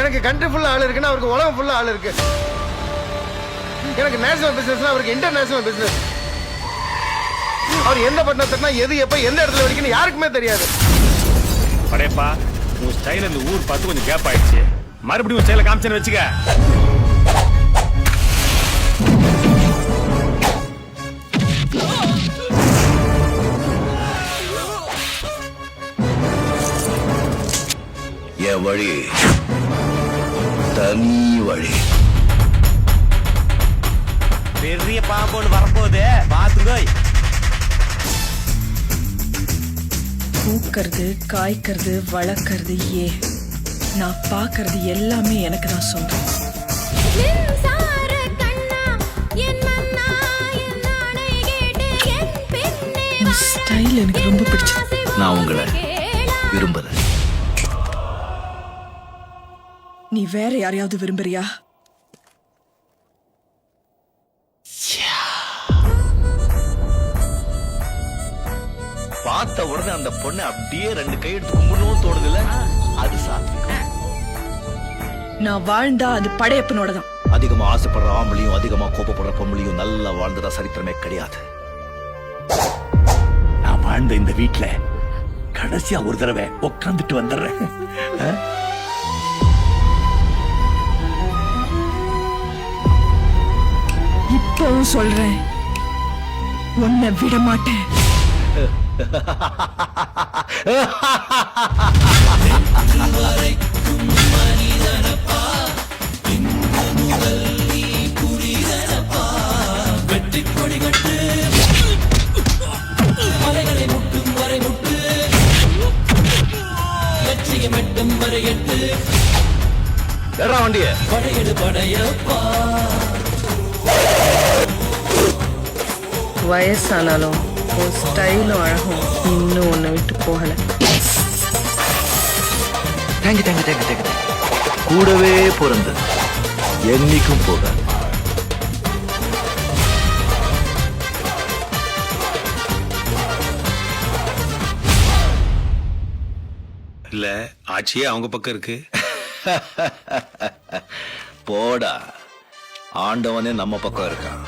எனக்கு கண்ட்ரி ஃபுல்லா ஆள் இருக்குன்னா அவருக்கு உலகம் ஃபுல்லா ஆள் இருக்கு. எனக்கு நேஷனல் பிசினஸ் அவருக்கு இன்டர்நேஷனல் பிசினஸ். அவர் எந்த பட்டணம் தட்டினா எது எப்ப எந்த இடத்துல வரைக்கும் யாருக்குமே தெரியாது. படையப்பா உன் ஸ்டைல இந்த ஊர் பார்த்து கொஞ்சம் கேப் ஆயிடுச்சு. மறுபடியும் உன் ஸ்டைல காமிச்சேன்னு வச்சுக்க. என் வழி தனி வழி. பெரிய பாம்பு ஒன்று வரப்போகுது, பாத்துக்கோ. பூக்கிறது, காய்க்கிறது, வளர்க்கறது நான் பாக்குறது எல்லாமே எனக்கு தான் சொந்தம். ஸ்டைல் எனக்கு ரொம்ப பிடிச்சது. நான் உங்களை விரும்புறேன். நீ வேற யாரையாவது விரும்புறியா? பார்த்த உடனே அந்த பொண்ணை அப்படியே 2 கை எடுத்து கும்பிடணும் தோணுதுல, அது சாத்விகம். நான் வாழ்ந்தா அது படையப்பனோட தான். அதிகமா ஆசைப்படுற ஆம்பளையும் அதிகமா கோபப்படுற பொம்பளையும் நல்லா வாழ்ந்ததா சரித்திரமே கிடையாது. நான் வாழ்ந்த இந்த வீட்டுல கடைசியா ஒரு தடவை உட்காந்துட்டு வந்துடுறேன். இப்பவும் சொல்றேன், உன்னை விட மாட்டேன். வெற்றி கொடி கட்டு மலைகளை முட்டும் வரை முட்டு, வெற்றியை மெட்டும் வரை எட்டு. வண்டிய படையெடு படையப்பா. வயசானாலும் உன் ஸ்டைலும் அழகும் இன்னும் உன்னை விட்டு போகல. தேங்க்யூ. கூடவே பிறந்தது என்னைக்கும் போகாது. இல்ல ஆட்சியே அவங்க பக்கம் இருக்கு. போடா, ஆண்டவனே நம்ம பக்கம் இருக்கான்.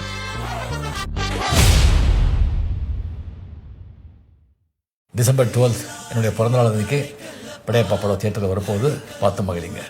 டிசம்பர் 12 என்னுடைய பிறந்தநாள் அன்றைக்கு படையப்பா படம் தியேட்டரில் வரப்போகுது. பார்த்து மகிழுங்க.